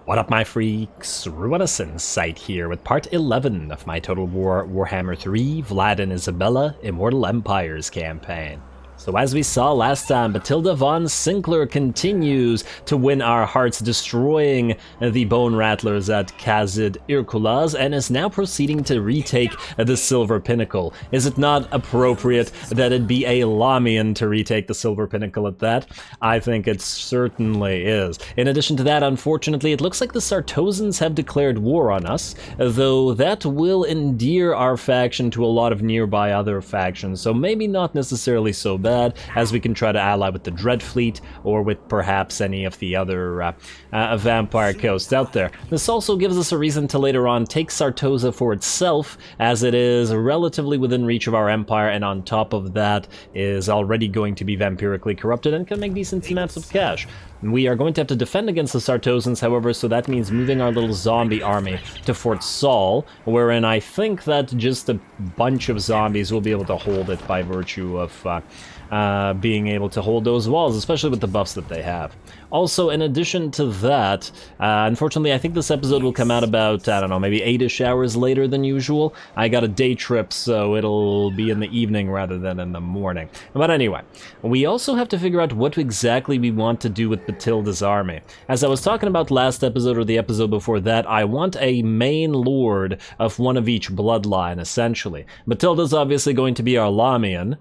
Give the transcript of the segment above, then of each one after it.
What up, my freaks? RuinusInsight here with part 11 of my Total Warhammer 3 Vlad and Isabella Immortal Empires campaign. So as we saw last time, Batilda von Sinclair continues to win our hearts, destroying the Bone Rattlers at Kazid Irkulaz, and is now proceeding to retake the Silver Pinnacle. Is it not appropriate that it be a Lamian to retake the Silver Pinnacle at that? I think it certainly is. In addition to that, unfortunately, it looks like the Sartosans have declared war on us, though that will endear our faction to a lot of nearby other factions, so maybe not necessarily so bad, as we can try to ally with the Dread Fleet or with perhaps any of the other vampire coasts out there. This also gives us a reason to later on take Sartosa for itself, as it is relatively within reach of our empire, and on top of that is already going to be vampirically corrupted and can make decent amounts of cash. We are going to have to defend against the Sartosans, however, so that means moving our little zombie army to Fort Saul, wherein I think that just a bunch of zombies will be able to hold it by virtue of being able to hold those walls, especially with the buffs that they have. Also, in addition to that, unfortunately, I think this episode will come out about, I don't know, maybe 8-ish hours later than usual. I got a day trip, so it'll be in the evening rather than in the morning. But anyway, we also have to figure out what exactly we want to do with Batilda's army. As I was talking about last episode or the episode before that, I want a main lord of one of each bloodline, essentially. Batilda's obviously going to be our Lamian,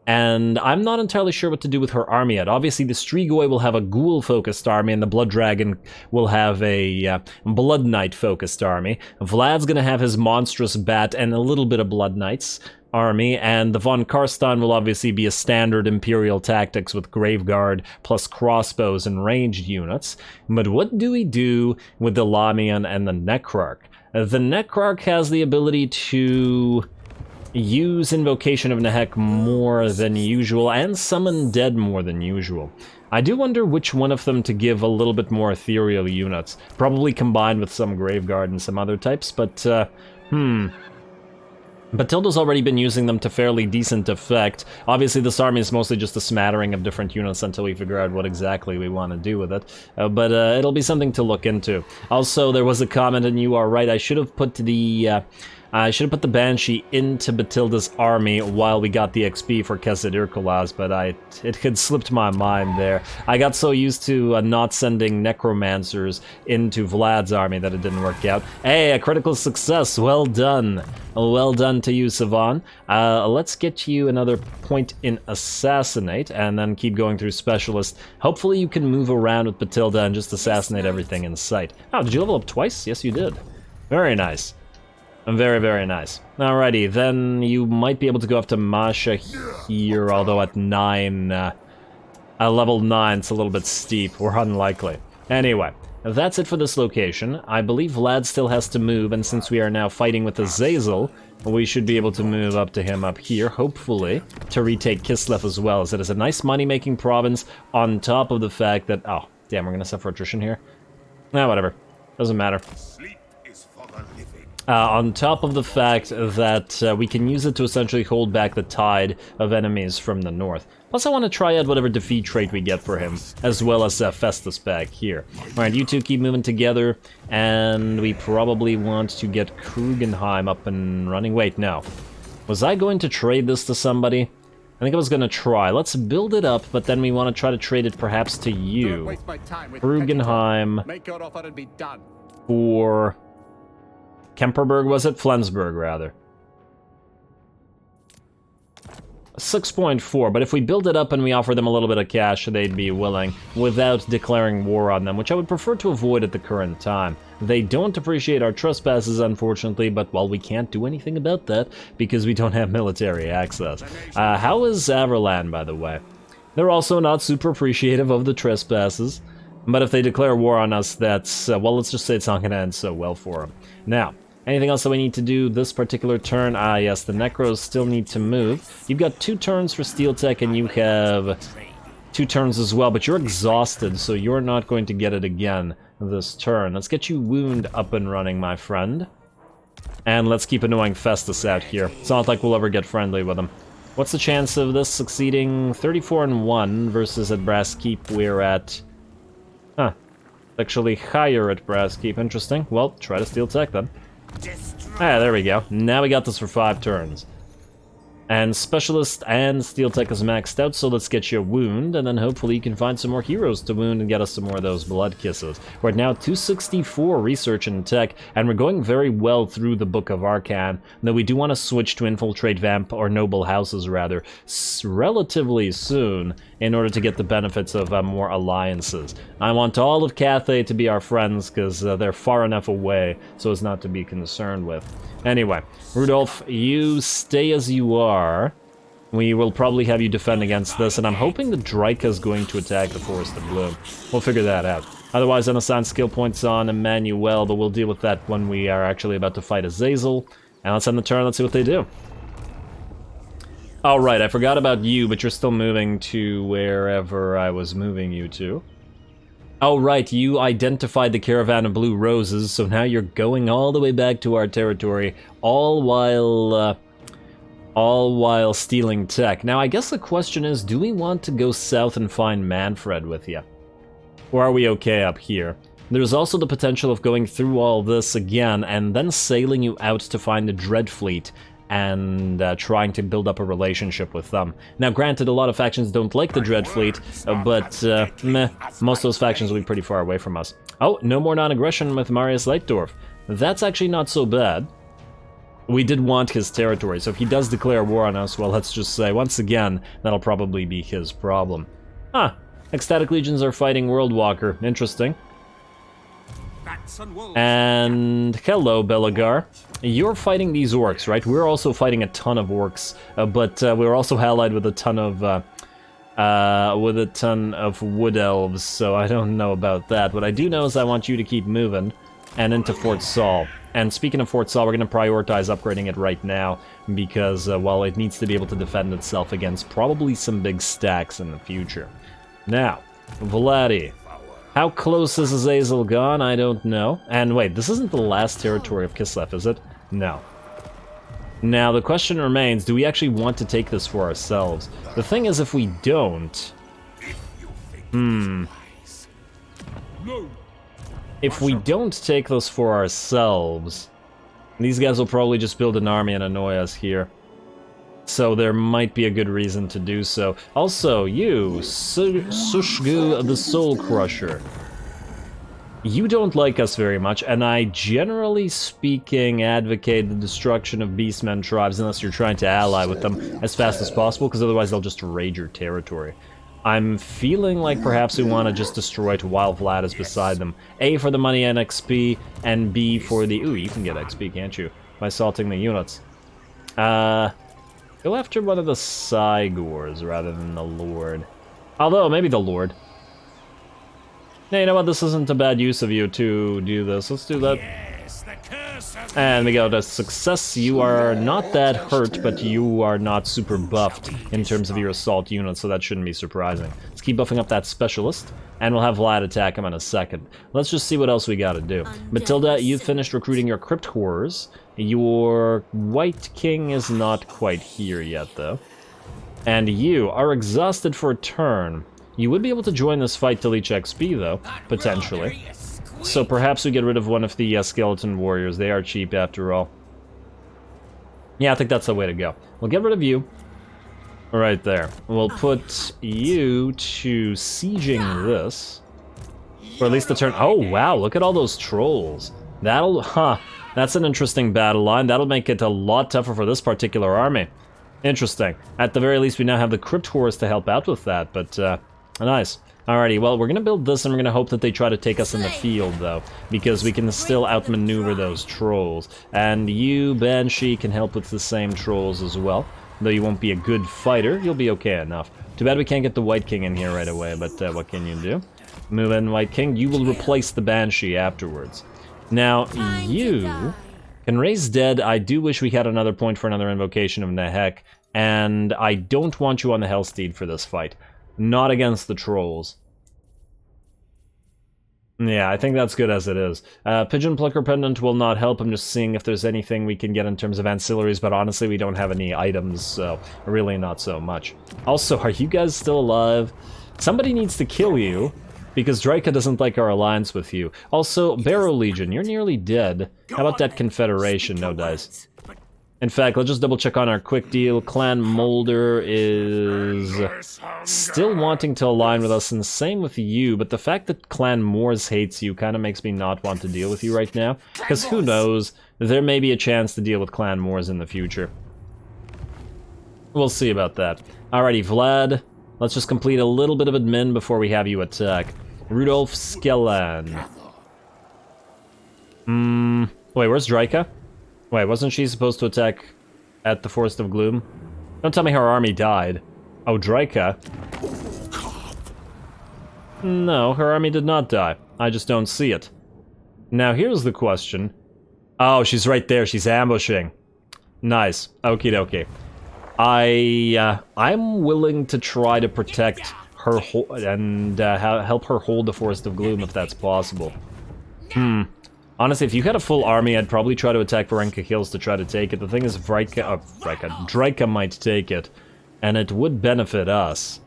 and I'm not entirely sure what to do with her army yet. Obviously, the Strigoi will have a ghoul-focused army, and the Blood Dragon will have a Blood Knight-focused army. Vlad's gonna have his monstrous bat and a little bit of Blood Knights army, and the von Carstein will obviously be a standard Imperial tactics with Graveguard plus crossbows and ranged units. But what do we do with the Lamian and the Necrarch? The Necrarch has the ability to use Invocation of Nehek more than usual, and Summon Dead more than usual. I do wonder which one of them to give a little bit more ethereal units, probably combined with some Graveguard and some other types, but, Batilda's already been using them to fairly decent effect. Obviously, this army is mostly just a smattering of different units until we figure out what exactly we want to do with it. But it'll be something to look into. Also, there was a comment, and you are right, I should have put the Banshee into Batilda's army while we got the XP for Kazid Irkulaz, but it had slipped my mind there. I got so used to not sending Necromancers into Vlad's army that it didn't work out. Hey, a critical success, well done. Well done to you, Savan. Let's get you another point in Assassinate, and then keep going through Specialist. Hopefully you can move around with Batilda and just assassinate everything in sight. Oh, did you level up twice? Yes, you did. Very nice. Very, very nice. Alrighty, then you might be able to go up to Masha here, although at 9, level 9, it's a little bit steep, or unlikely. Anyway, that's it for this location. I believe Vlad still has to move, and since we are now fighting with Azazel, we should be able to move up to him up here, hopefully, to retake Kislev as well, as it is a nice money-making province, on top of the fact that... Oh, damn, we're gonna suffer attrition here? Nah, whatever. Doesn't matter. On top of the fact that we can use it to essentially hold back the tide of enemies from the north. Plus, I want to try out whatever defeat trait we get for him, as well as Festus back here. Alright, you two keep moving together, and we probably want to get Krugenheim up and running. Wait, no. Was I going to trade this to somebody? I think I was going to try. Let's build it up, but then we want to try to trade it perhaps to you. Krugenheim for... Kemperberg, was it? Flensburg, rather. 6.4, but if we build it up and we offer them a little bit of cash, they'd be willing, without declaring war on them, which I would prefer to avoid at the current time. They don't appreciate our trespasses, unfortunately, but, well, we can't do anything about that, because we don't have military access. How is Averland, by the way? They're also not super appreciative of the trespasses, but if they declare war on us, that's, well, let's just say it's not going to end so well for them. Now, anything else that we need to do this particular turn? Ah, yes, the Necros still need to move. You've got 2 turns for Steel Tech, and you have 2 turns as well, but you're exhausted, so you're not going to get it again this turn. Let's get you Wound up and running, my friend. And let's keep annoying Festus out here. It's not like we'll ever get friendly with him. What's the chance of this succeeding? 34-1 versus at Brass Keep we're at... Huh. Actually higher at Brass Keep. Interesting. Well, try to steal tech then. Ah, there we go. Now we got this for 5 turns. And Specialist and Steel Tech is maxed out, so let's get you a wound, and then hopefully you can find some more heroes to wound and get us some more of those blood kisses. We're at now 264 research and tech, and we're going very well through the Book of Arcane, though we do want to switch to infiltrate vamp or noble houses rather relatively soon in order to get the benefits of more alliances. I want all of Cathay to be our friends because they're far enough away so as not to be concerned with. Anyway, Rudolph, you stay as you are. We will probably have you defend against this, and I'm hoping the Drycha is going to attack the Forest of Bloom. We'll figure that out. Otherwise, then assign skill points on Emmanuel, but we'll deal with that when we are actually about to fight Azazel. And let's end the turn, let's see what they do. Alright, I forgot about you, but you're still moving to wherever I was moving you to. Oh right, you identified the Caravan of Blue Roses, so now you're going all the way back to our territory, all while stealing tech. Now I guess the question is, do we want to go south and find Manfred with you? Or are we okay up here? There's also the potential of going through all this again, and then sailing you out to find the Dread Fleet, and trying to build up a relationship with them. Now granted, a lot of factions don't like the Dread Fleet, but meh, most of those factions will be pretty far away from us. Oh, no more non-aggression with Marius Leitdorf. That's actually not so bad. We did want his territory, so if he does declare war on us, well, let's just say, once again, that'll probably be his problem. Ah, Ecstatic Legions are fighting Worldwalker. Interesting. And hello, Belagar. You're fighting these orcs, right? We're also fighting a ton of orcs, but we're also allied with a ton of wood elves, so I don't know about that. What I do know is I want you to keep moving and into Fort Saul. And speaking of Fort Saul, we're going to prioritize upgrading it right now because, well, it needs to be able to defend itself against probably some big stacks in the future. Now, Vladdy. How close is Azazel gone? I don't know. And wait, this isn't the last territory of Kislev, is it? No. Now, the question remains, do we actually want to take this for ourselves? The thing is, if we don't... If we don't take this for ourselves, these guys will probably just build an army and annoy us here. So there might be a good reason to do so. Also, you, Sushgu the Soul Crusher. You don't like us very much, and I, generally speaking, advocate the destruction of Beastmen tribes unless you're trying to ally with them as fast as possible, because otherwise they'll just raid your territory. I'm feeling like perhaps we want to just destroy it while Vlad is beside them. A, for the money and XP, and B, for the... Ooh, you can get XP, can't you? By salting the units. Go after one of the Cygors rather than the Lord. Although, maybe the Lord. Hey, you know what? This isn't a bad use of you to do this. Let's do that. And we got a success. You are not that hurt, but you are not super buffed in terms of your assault unit, so that shouldn't be surprising. Let's keep buffing up that specialist, and we'll have Vlad attack him in a second. Let's just see what else we gotta do. Matilda, you've finished recruiting your Crypt Horrors. Your White King is not quite here yet, though. And you are exhausted for a turn. You would be able to join this fight to leech XP, though, potentially. So perhaps we get rid of one of the skeleton warriors. They are cheap, after all. Yeah, I think that's the way to go. We'll get rid of you. Right there. We'll put you to sieging this. Or at least the turn... Oh, wow, look at all those trolls. That'll... Huh. That's an interesting battle line. That'll make it a lot tougher for this particular army. Interesting. At the very least, we now have the Crypt Horrors to help out with that, but, nice. Alrighty, well, we're gonna build this, and we're gonna hope that they try to take us in the field, though, because we can still outmaneuver those trolls. And you, Banshee, can help with the same trolls as well. Though you won't be a good fighter, you'll be okay enough. Too bad we can't get the White King in here right away, but what can you do? Move in, White King. You will replace the Banshee afterwards. Now, you can raise dead. I do wish we had another point for another invocation of Nehek, and I don't want you on the Hellsteed for this fight. Not against the trolls. Yeah, I think that's good as it is. Pigeon Plucker Pendant will not help. I'm just seeing if there's anything we can get in terms of ancillaries, but honestly, we don't have any items, so really not so much. Also, are you guys still alive? Somebody needs to kill you. because Drycha doesn't like our alliance with you. Also, Barrow Legion, you're nearly dead. How about that Confederation? No dice. In fact, let's just double check on our quick deal. Clan Molder is still wanting to align with us, and same with you, but the fact that Clan Moors hates you kind of makes me not want to deal with you right now, because who knows, there may be a chance to deal with Clan Moors in the future. We'll see about that. Alrighty, Vlad, let's just complete a little bit of admin before we have you attack. Rudolf Skellan. Wait, where's Drycha? Wait, wasn't she supposed to attack at the Forest of Gloom? Don't tell me her army died. Oh, Drycha? No, her army did not die. I just don't see it. Now, here's the question. Oh, she's right there. She's ambushing. Nice. Okie dokie. I'm willing to try to protect her and help her hold the Forest of Gloom if that's possible. Honestly, if you had a full army, I'd probably try to attack Varenka Hills to try to take it. The thing is, Drycha might take it, and it would benefit us.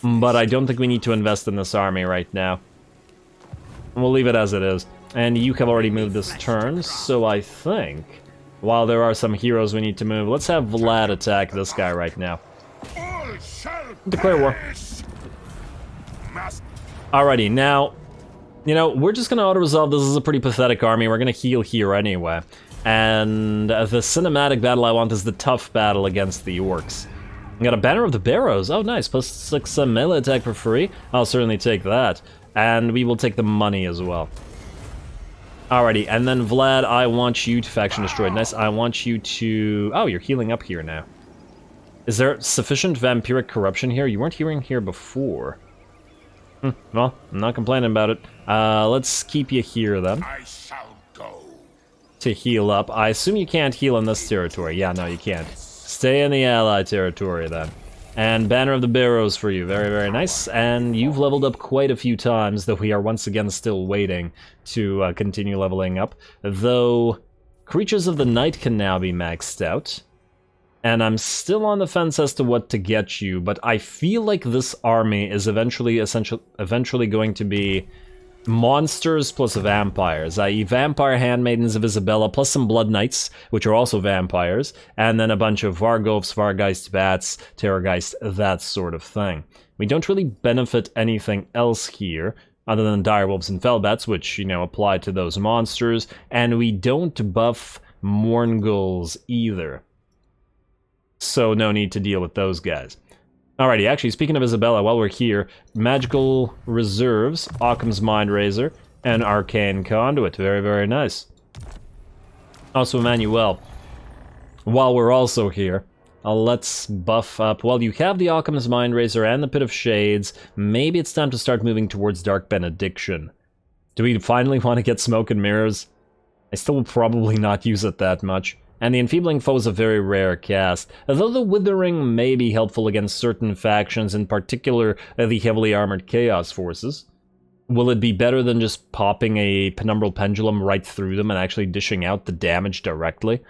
But I don't think we need to invest in this army right now. We'll leave it as it is. And you have already moved this turn, so I think, while there are some heroes we need to move, let's have Vlad attack this guy right now. Declare war. Alrighty, now, you know, we're just gonna auto-resolve. This is a pretty pathetic army. We're gonna heal here anyway. And the cinematic battle I want is the tough battle against the orcs. We got a Banner of the Barrows. Oh, nice. Plus 6 melee attack for free. I'll certainly take that. And we will take the money as well. Alrighty, and then Vlad, I want you to faction destroyed. Nice. I want you to... Oh, you're healing up here now. Is there sufficient vampiric corruption here? You weren't healing here before. Well, I'm not complaining about it. Let's keep you here, then. I shall go. To heal up. I assume you can't heal in this territory. Yeah, no, you can't. Stay in the ally territory, then. And Banner of the Barrows for you. Very, very nice. And you've leveled up quite a few times, though we are once again still waiting to continue leveling up. Though, Creatures of the Night can now be maxed out. And I'm still on the fence as to what to get you, but I feel like this army is eventually going to be monsters plus vampires, i.e. Vampire Handmaidens of Isabella plus some Blood Knights, which are also vampires, and then a bunch of Vargovs, Vargeist Bats, Terrorgeist, that sort of thing. We don't really benefit anything else here, other than Direwolves and Fellbats, which, you know, apply to those monsters, and we don't buff Mourngulls either. So no need to deal with those guys. Alrighty, actually, speaking of Isabella, while we're here, Magical Reserves, Occam's Mindrazor, and Arcane Conduit. Very, very nice. Also, Emmanuel, while we're also here, let's buff up. Well, you have the Occam's Mindrazor and the Pit of Shades. Maybe it's time to start moving towards Dark Benediction. Do we finally want to get Smoke and Mirrors? I still will probably not use it that much. And the Enfeebling Foe is a very rare cast, though the Withering may be helpful against certain factions, in particular the heavily armored Chaos Forces. Will it be better than just popping a Penumbral Pendulum right through them and actually dishing out the damage directly?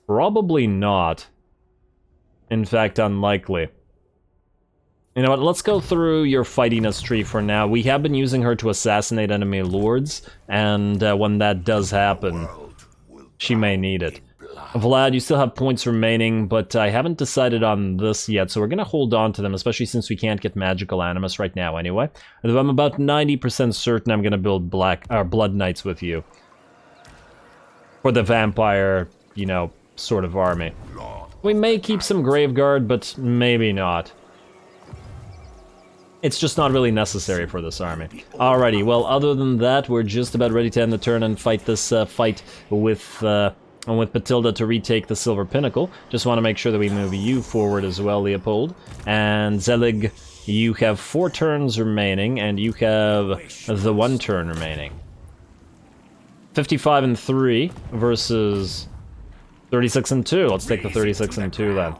Probably not. In fact, unlikely. You know what, let's go through your fightiness tree for now. We have been using her to assassinate enemy lords, and when that does happen, she may need it. Vlad, you still have points remaining, but I haven't decided on this yet, so we're going to hold on to them, especially since we can't get Magical Animus right now anyway. Although I'm about 90% certain I'm going to build Blood Knights with you. For the vampire, you know, sort of army. We may keep some Graveguard, but maybe not. It's just not really necessary for this army. Alrighty, well, other than that, we're just about ready to end the turn and fight this fight with Patilda to retake the Silver Pinnacle. Just want to make sure that we move you forward as well, Leopold. And Zelig, you have 4 turns remaining, and you have the 1 turn remaining. 55 and 3 versus 36 and 2. Let's take the 36 and 2 then.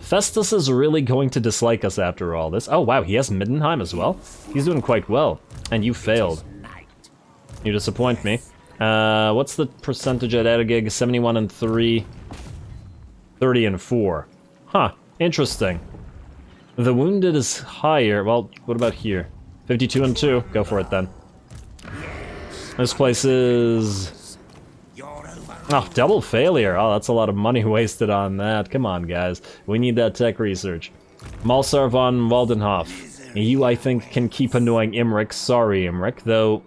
Festus is really going to dislike us after all this. Oh wow, he has Middenheim as well? He's doing quite well. And you failed. You disappoint me. What's the percentage at Edgig? 71 and 3. 30 and 4. Huh, interesting. The wounded is higher. Well, what about here? 52 and 2. Go for it then. This place is... Oh, double failure. Oh, that's a lot of money wasted on that. Come on, guys. We need that tech research. Malsar von Waldenhof. You, I think, can keep annoying Imric. Sorry, Imric. Though,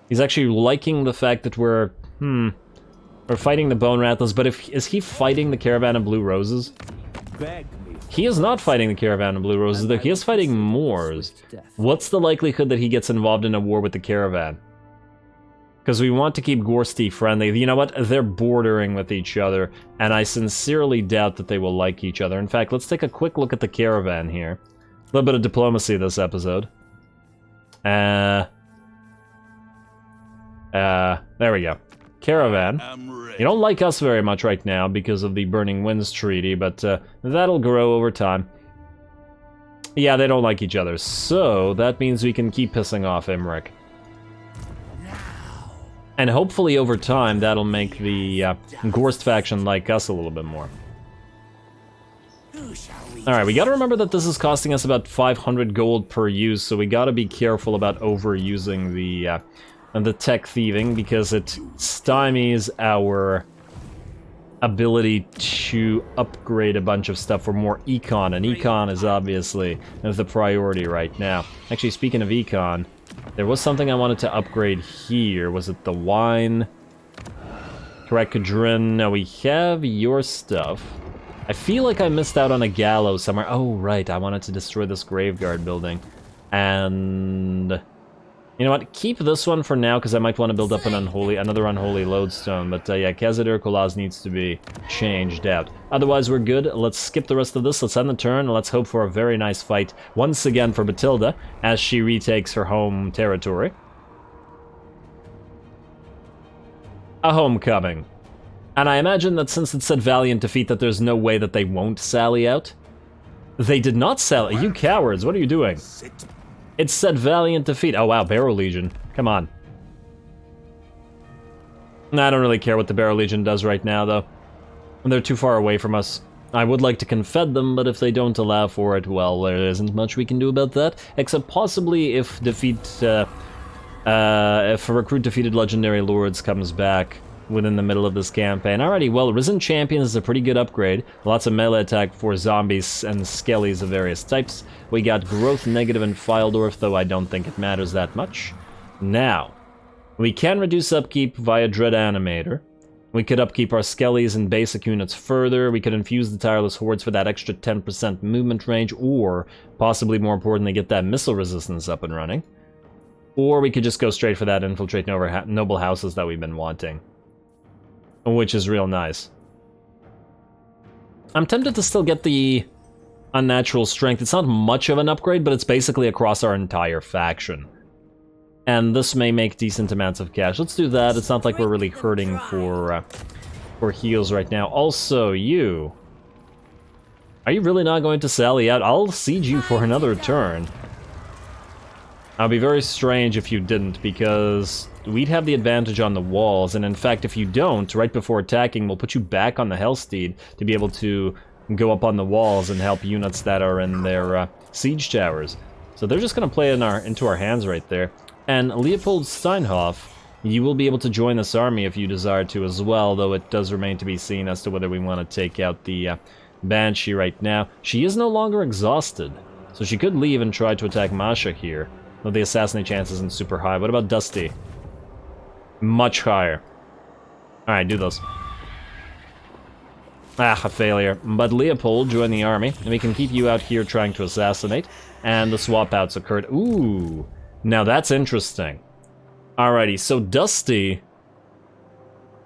he's actually liking the fact that we're fighting the Bone Rattlers, but is he fighting the Caravan of Blue Roses? He is not fighting the Caravan of Blue Roses, though he is fighting Moors. What's the likelihood that he gets involved in a war with the Caravan? Because we want to keep Gorsty friendly. You know what? They're bordering with each other, and I sincerely doubt that they will like each other. In fact, let's take a quick look at the Caravan here. A little bit of diplomacy this episode. There we go. Caravan. You don't like us very much right now because of the Burning Winds Treaty, but that'll grow over time. Yeah, they don't like each other, so that means we can keep pissing off Imric. And hopefully over time, that'll make the Gorst faction like us a little bit more. Alright, we gotta remember that this is costing us about 500 gold per use, so we gotta be careful about overusing the tech thieving, because it stymies our ability to upgrade a bunch of stuff for more econ, and econ is obviously the priority right now. Actually, speaking of econ, there was something I wanted to upgrade here. Was it the wine? Karakadrin. Now we have your stuff. I feel like I missed out on a gallows somewhere. Oh, right, I wanted to destroy this Graveguard building. And... you know what, keep this one for now, because I might want to build up another unholy lodestone. But yeah, Kazadar Kolaz needs to be changed out. Otherwise, we're good. Let's skip the rest of this. Let's end the turn, and let's hope for a very nice fight once again for Batilda, as she retakes her home territory. A homecoming. And I imagine that since it said Valiant Defeat, that there's no way that they won't sally out. They did not sally. You cowards, what are you doing? It said Valiant Defeat. Oh wow, Barrow Legion. Come on. Nah, I don't really care what the Barrow Legion does right now, though. They're too far away from us. I would like to confed them, but if they don't allow for it, well, there isn't much we can do about that. Except possibly if if a recruit defeated Legendary Lords comes back within the middle of this campaign. Alrighty, well, Risen Champion is a pretty good upgrade. Lots of melee attack for zombies and skellies of various types. We got Growth Negative in Fyldorf, though I don't think it matters that much. Now, we can reduce upkeep via Dread Animator. We could upkeep our skellies and basic units further. We could infuse the Tireless Hordes for that extra 10% movement range, or, possibly more importantly, get that missile resistance up and running. Or we could just go straight for that Infiltrate Noble Houses that we've been wanting. Which is real nice. I'm tempted to still get the Unnatural Strength. It's not much of an upgrade, but it's basically across our entire faction. And this may make decent amounts of cash. Let's do that. It's not like we're really hurting for heals right now. Also, you... are you really not going to sally out? I'll siege you for another turn. I'll be very strange if you didn't, because we'd have the advantage on the walls, and in fact, if you don't, right before attacking, we'll put you back on the Hellsteed to be able to go up on the walls and help units that are in their siege towers. So they're just going to play into our hands right there. And Leopold Steinhoff, you will be able to join this army if you desire to as well, though it does remain to be seen as to whether we want to take out the Banshee right now. She is no longer exhausted, so she could leave and try to attack Masha here. Though the assassinate chance isn't super high. What about Dusty? Much higher. Alright, do those. Ah, a failure. But Leopold joined the army, and we can keep you out here trying to assassinate. And the swap outs occurred. Ooh, now that's interesting. Alrighty, so Dusty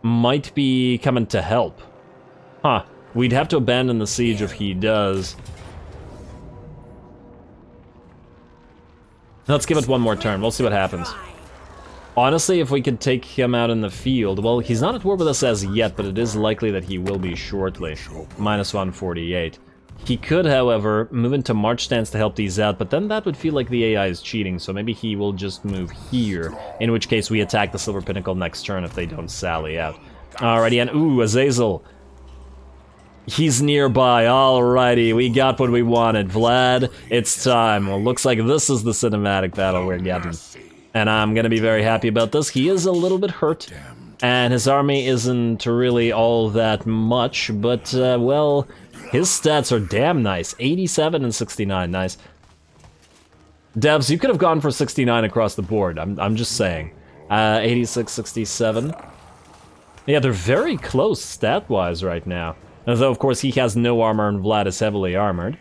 might be coming to help. Huh, we'd have to abandon the siege if he does. Let's give it one more turn. We'll see what happens. Honestly, if we could take him out in the field... well, he's not at war with us as yet, but it is likely that he will be shortly. Minus 148. He could, however, move into March stance to help these out, but then that would feel like the AI is cheating, so maybe he will just move here, in which case we attack the Silver Pinnacle next turn if they don't sally out. Alrighty, and ooh, Azazel. He's nearby. Alrighty, we got what we wanted. Vlad, it's time. Well, looks like this is the cinematic battle we're getting. And I'm gonna be very happy about this. He is a little bit hurt, and his army isn't really all that much, but, well, his stats are damn nice. 87 and 69, nice. Devs, you could have gone for 69 across the board, I'm just saying. 86, 67. Yeah, they're very close stat-wise right now. Though, of course, he has no armor and Vlad is heavily armored.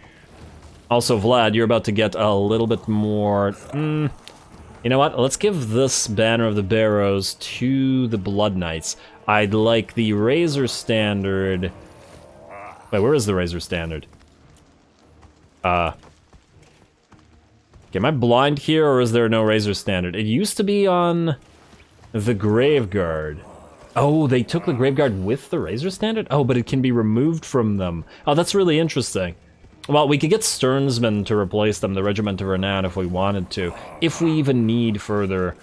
Also, Vlad, you're about to get a little bit more... You know what? Let's give this Banner of the Barrows to the Blood Knights. I'd like the Razor Standard... Wait, where is the Razor Standard? Okay, am I blind here, or is there no Razor Standard? It used to be on the Graveguard. Oh, they took the Graveguard with the Razor Standard? Oh, but it can be removed from them. Oh, that's really interesting. Well, we could get Sternsmen to replace them, the Regiment of Renown, if we wanted to. If we even need further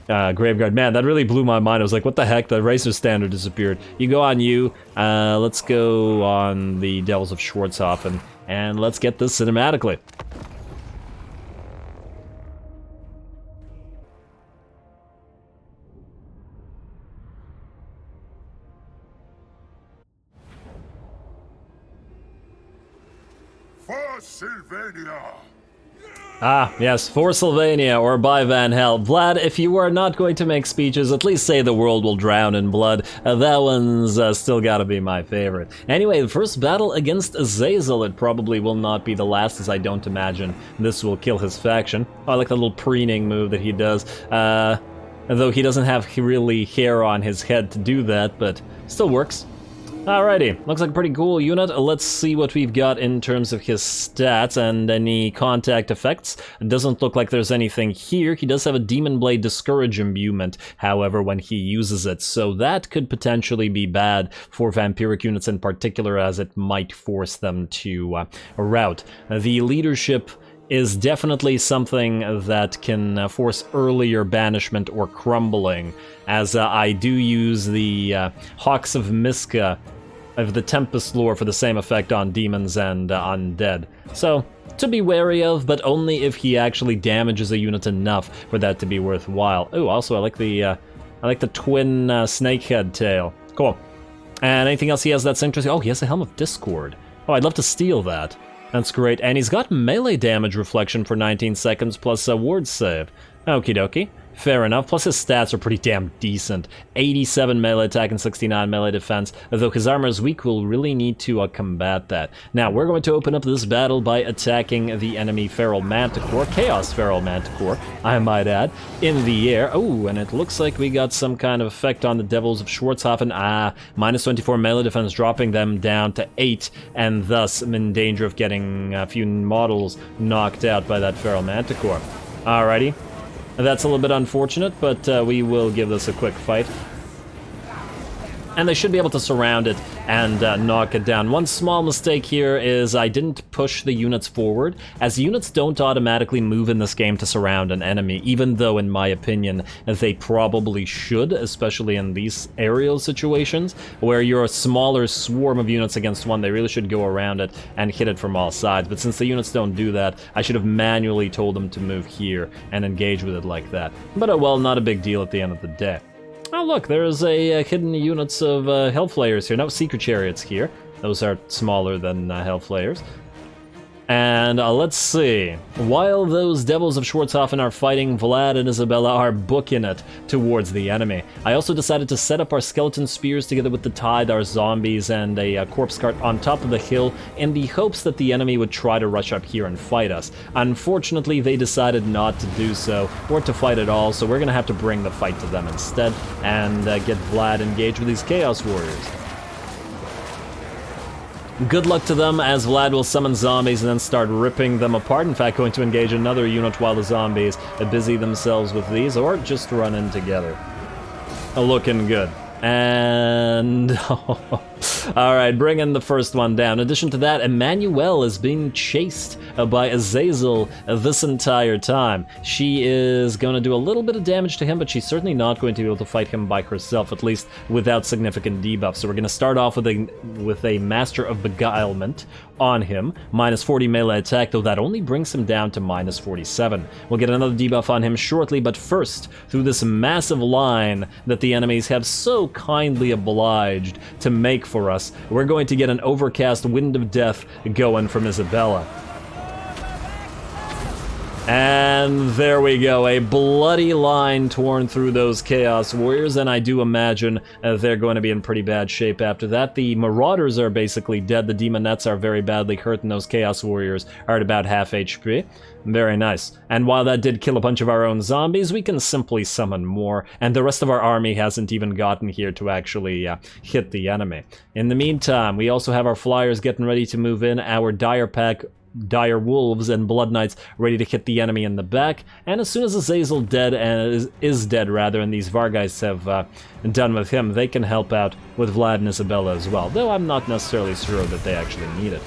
Graveguard. Man, that really blew my mind. I was like, what the heck? The Razor Standard disappeared. You go on you. Let's go on the Devils of Schwarzhofen, and let's get this cinematically. For Sylvania! Ah, yes, for Sylvania, or by Van Hel. Vlad, if you are not going to make speeches, at least say the world will drown in blood. That one's still gotta be my favorite. Anyway, the first battle against Azazel, it probably will not be the last, as I don't imagine this will kill his faction. Oh, I like the little preening move that he does. Though he doesn't have really hair on his head to do that, but still works. Alrighty, looks like a pretty cool unit. Let's see what we've got in terms of his stats and any contact effects. It doesn't look like there's anything here. He does have a Demon Blade Discourage imbuement, however, when he uses it, so that could potentially be bad for vampiric units in particular, as it might force them to rout. The leadership is definitely something that can force earlier banishment or crumbling, as I do use the Hawks of Miska of the Tempest lore for the same effect on demons and undead. So, to be wary of, but only if he actually damages a unit enough for that to be worthwhile. Oh, also I like the twin snakehead tail. Cool. And anything else he has that's interesting? Oh, he has a Helm of Discord. Oh, I'd love to steal that. That's great. And he's got melee damage reflection for 19 seconds plus a ward save. Okie dokie. Fair enough, plus his stats are pretty damn decent. 87 melee attack and 69 melee defense, though his armor is weak, we'll really need to combat that. Now, we're going to open up this battle by attacking the enemy Feral Manticore, Chaos Feral Manticore, I might add, in the air. Oh, and it looks like we got some kind of effect on the Devils of Schwarzhofen. Minus 24 melee defense, dropping them down to 8, and thus I'm in danger of getting a few models knocked out by that Feral Manticore. Alrighty. That's a little bit unfortunate, but we will give this a quick fight. And they should be able to surround it and knock it down. One small mistake here is I didn't push the units forward, as units don't automatically move in this game to surround an enemy, even though, in my opinion, they probably should, especially in these aerial situations, where you're a smaller swarm of units against one, they really should go around it and hit it from all sides. But since the units don't do that, I should have manually told them to move here and engage with it like that. But well, not a big deal at the end of the day. Oh look, there's a hidden units of Hellflayers here. No, Secret Chariots here. Those are smaller than Hellflayers. And let's see. While those Devils of Schwarzhofen are fighting, Vlad and Isabella are booking it towards the enemy. I also decided to set up our Skeleton Spears together with the Tide, our zombies, and a corpse cart on top of the hill in the hopes that the enemy would try to rush up here and fight us. Unfortunately, they decided not to do so, or to fight at all, so we're gonna have to bring the fight to them instead, and get Vlad engaged with these Chaos Warriors. Good luck to them, as Vlad will summon zombies and then start ripping them apart. In fact, going to engage another unit while the zombies busy themselves with these, or just run in together. Looking good. And Alright, bring in the first one down. In addition to that, Emmanuel is being chased by Azazel this entire time. She is going to do a little bit of damage to him, but she's certainly not going to be able to fight him by herself, at least without significant debuffs. So we're going to start off with a Master of Beguilement on him. Minus 40 melee attack, though that only brings him down to minus 47. We'll get another debuff on him shortly, but first, through this massive line that the enemies have so kindly obliged to make for us, we're going to get an Overcast Wind of Death going from Isabella. And there we go, a bloody line torn through those Chaos Warriors, and I do imagine they're going to be in pretty bad shape after that. The Marauders are basically dead, the Demonettes are very badly hurt, and those Chaos Warriors are at about half HP. Very nice. And while that did kill a bunch of our own zombies, we can simply summon more, and the rest of our army hasn't even gotten here to actually hit the enemy. In the meantime, we also have our Flyers getting ready to move in, our Dire Wolves and Blood Knights ready to hit the enemy in the back, and as soon as Azazel is dead, and these Vargeists have done with him, they can help out with Vlad and Isabella as well, though I'm not necessarily sure that they actually need it.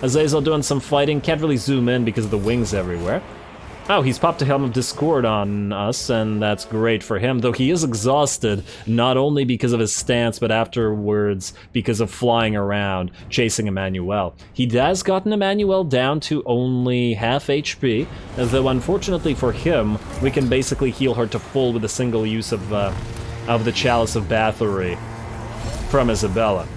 Azazel doing some fighting, can't really zoom in because of the wings everywhere. Oh, he's popped a Helm of Discord on us, and that's great for him, though he is exhausted, not only because of his stance, but afterwards because of flying around, chasing Emmanuel. He has gotten Emmanuel down to only half HP, though unfortunately for him, we can basically heal her to full with a single use of the Chalice of Bathory from Isabella.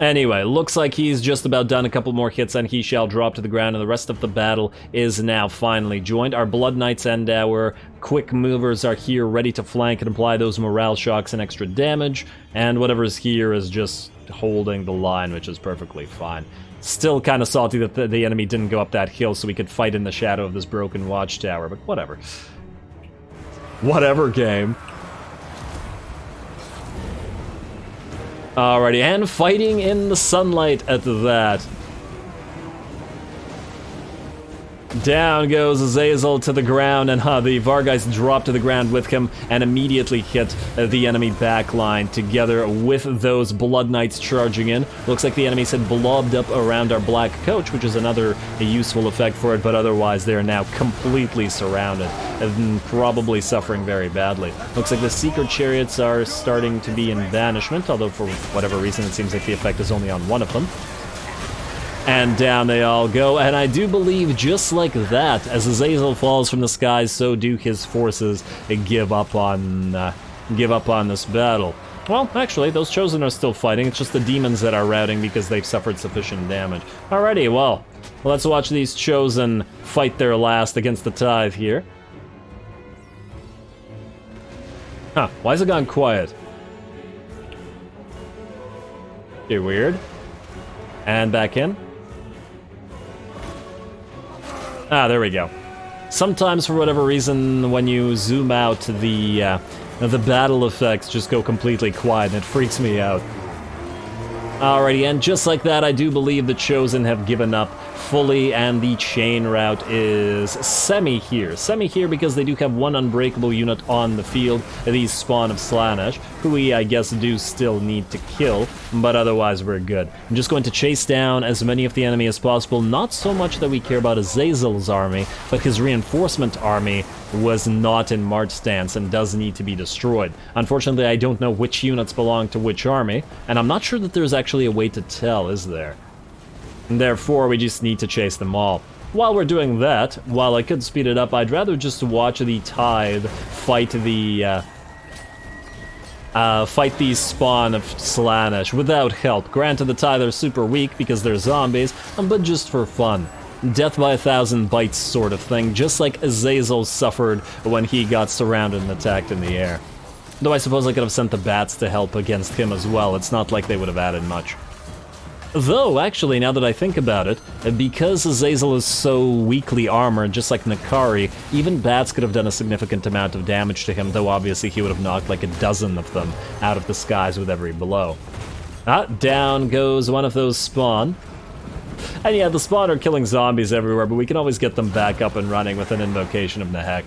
Anyway, looks like he's just about done. A couple more hits and he shall drop to the ground, and the rest of the battle is now finally joined. Our Blood Knights and our Quick Movers are here ready to flank and apply those morale shocks and extra damage, and whatever's here is just holding the line, which is perfectly fine. Still kind of salty that the enemy didn't go up that hill so we could fight in the shadow of this broken watchtower, but whatever. Whatever, game. Alrighty, and fighting in the sunlight at that. Down goes Azazel to the ground, and the Vargeists drop to the ground with him and immediately hit the enemy backline together with those Blood Knights charging in. Looks like the enemies had blobbed up around our Black Coach, which is another useful effect for it, but otherwise they are now completely surrounded and probably suffering very badly. Looks like the Secret Chariots are starting to be in banishment, although for whatever reason it seems like the effect is only on one of them. And down they all go, and I do believe just like that, as Azazel falls from the skies, so do his forces give up on this battle. Well, actually, those Chosen are still fighting, it's just the demons that are routing because they've suffered sufficient damage. Alrighty, well, let's watch these Chosen fight their last against the Tithe here. Huh, why has it gone quiet? Okay, weird. And back in. Ah, there we go. Sometimes, for whatever reason, when you zoom out, the battle effects just go completely quiet, and it freaks me out. Alrighty, and just like that, I do believe the Chosen have given up fully, and the chain route is semi here. Semi here because they do have one unbreakable unit on the field, the Spawn of Slaanesh, who we, I guess, do still need to kill, but otherwise we're good. I'm just going to chase down as many of the enemy as possible, not so much that we care about Azazel's army, but his reinforcement army was not in march stance and does need to be destroyed. Unfortunately, I don't know which units belong to which army, and I'm not sure that there's actually a way to tell, is there? And therefore, we just need to chase them all. While we're doing that, while I could speed it up, I'd rather just watch the Tithe fight the Spawn of Slaanesh without help. Granted, the Tithe are super weak because they're zombies, but just for fun. Death by 1,000 bites sort of thing, just like Azazel suffered when he got surrounded and attacked in the air. Though I suppose I could have sent the bats to help against him as well, it's not like they would have added much. Though, actually, now that I think about it, because Azazel is so weakly armored, just like Nakari, even bats could have done a significant amount of damage to him, though obviously he would have knocked like a dozen of them out of the skies with every blow. Ah, down goes one of those Spawn. And yeah, the Spawn are killing zombies everywhere, but we can always get them back up and running with an invocation of Nehek.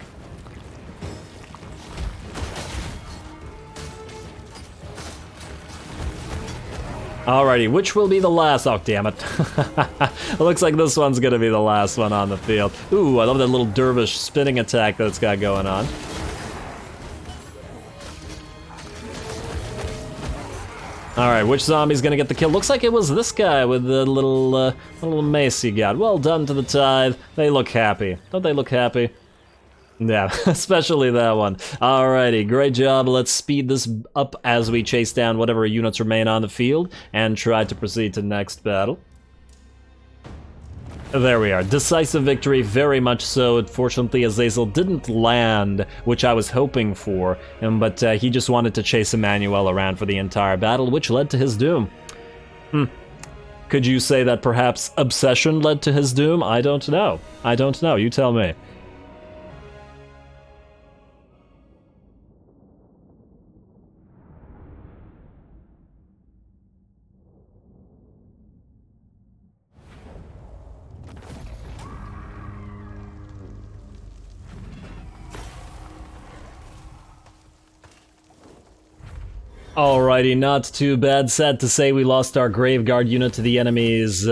Alrighty, which will be the last? Oh, damn it. It looks like this one's gonna be the last one on the field. Ooh, I love that little dervish spinning attack that it's got going on. Alright, which zombie's gonna get the kill? Looks like it was this guy with the little mace he got. Well done to the Tithe. They look happy. Don't they look happy? Yeah, especially that one. Alrighty, great job. Let's speed this up as we chase down whatever units remain on the field and try to proceed to next battle. There we are. Decisive victory, very much so. Unfortunately, Azazel didn't land, which I was hoping for, but he just wanted to chase Emmanuel around for the entire battle, which led to his doom. Could you say that perhaps obsession led to his doom? I don't know. I don't know. You tell me. Alrighty, not too bad. Sad to say we lost our Graveguard unit to the enemy's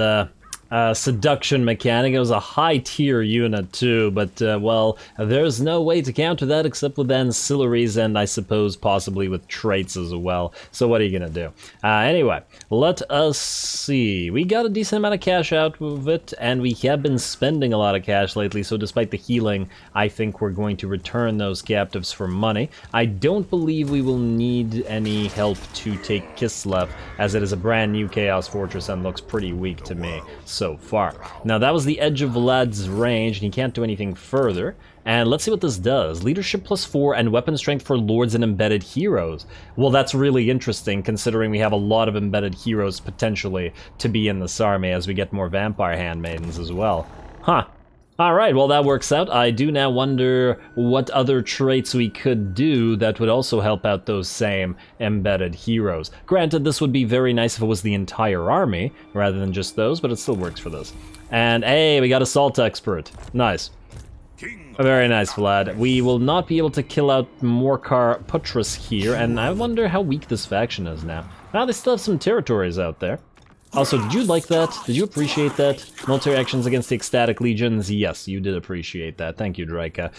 seduction mechanic. It was a high tier unit too, but well, there's no way to counter that except with ancillaries and I suppose possibly with traits as well. So what are you gonna do? Anyway, let us see. We got a decent amount of cash out of it, and we have been spending a lot of cash lately, so despite the healing, I think we're going to return those captives for money. I don't believe we will need any help to take Kislev, as it is a brand new Chaos Fortress and looks pretty weak to me so far. Now that was the edge of Vlad's range, and he can't do anything further. And let's see what this does. Leadership +4 and weapon strength for lords and embedded heroes. Well, that's really interesting considering we have a lot of embedded heroes potentially to be in this army as we get more vampire handmaidens as well. Huh. Alright, well that works out. I do now wonder what other traits we could do that would also help out those same embedded heroes. Granted, this would be very nice if it was the entire army, rather than just those, but it still works for this. And hey, we got Assault Expert. Nice. Very nice, Vlad. We will not be able to kill out Morkar Putras here, and I wonder how weak this faction is now. Now they still have some territories out there. Also, did you like that? Did you appreciate that? Military actions against the Ecstatic Legions? Yes, you did appreciate that. Thank you, Drycha.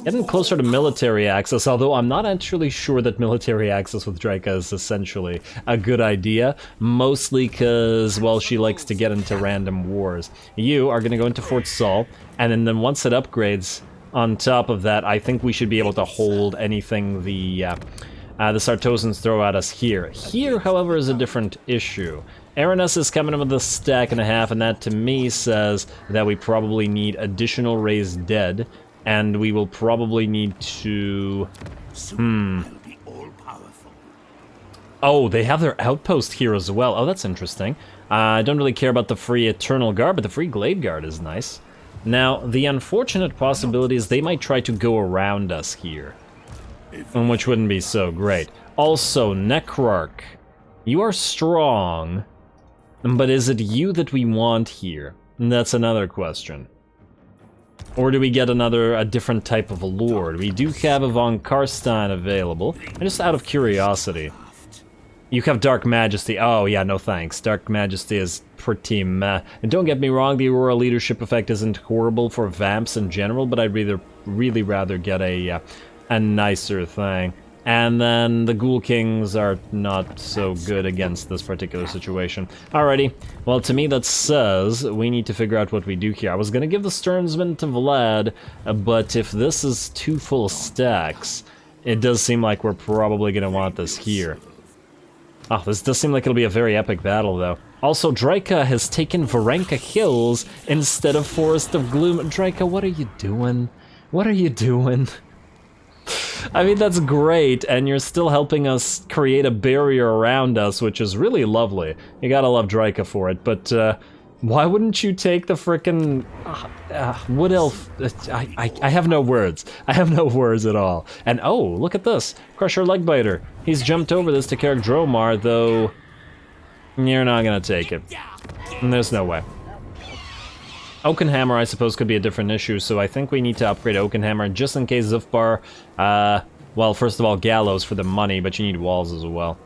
Getting closer to military access, although I'm not actually sure that military access with Drycha is essentially a good idea. Mostly because, well, she likes to get into random wars. You are going to go into Fort Saul, and then once it upgrades, on top of that, I think we should be able to hold anything the Sartosans throw at us here. Here, however, is a different issue. Aranus is coming in with a stack and a half, and that to me says that we probably need additional raised dead, and we will probably need to... Oh, they have their outpost here as well. Oh, that's interesting. I don't really care about the free Eternal Guard, but the free Glade Guard is nice. Now, the unfortunate possibility is they might try to go around us here, which wouldn't be so great. Also, Necrarch, you are strong, but is it you that we want here? That's another question. Or do we get a different type of a lord? We do have a von Carstein available, and just out of curiosity. You have Dark Majesty. Oh yeah, no thanks. Dark Majesty is pretty meh. And don't get me wrong, the Aurora leadership effect isn't horrible for vamps in general, but I'd really rather get a nicer thing. And then the Ghoul Kings are not so good against this particular situation. Alrighty, well to me that says we need to figure out what we do here. I was gonna give the Sternsman to Vlad, but if this is 2 full stacks, it does seem like we're probably gonna want this here. Oh, this does seem like it'll be a very epic battle though. Also, Drycha has taken Varenka Hills instead of Forest of Gloom. Drycha, what are you doing? What are you doing? I mean, that's great, and you're still helping us create a barrier around us, which is really lovely. You gotta love Drycha for it, but why wouldn't you take the frickin' Wood Elf? I have no words. I have no words at all. And oh, look at this. Crusher Legbiter. He's jumped over this to Carrick Dromar, though you're not gonna take it. There's no way. Oakenhammer, I suppose, could be a different issue, so I think we need to upgrade Oakenhammer just in case Zufbar, well, first of all, Gallows for the money, but you need walls as well.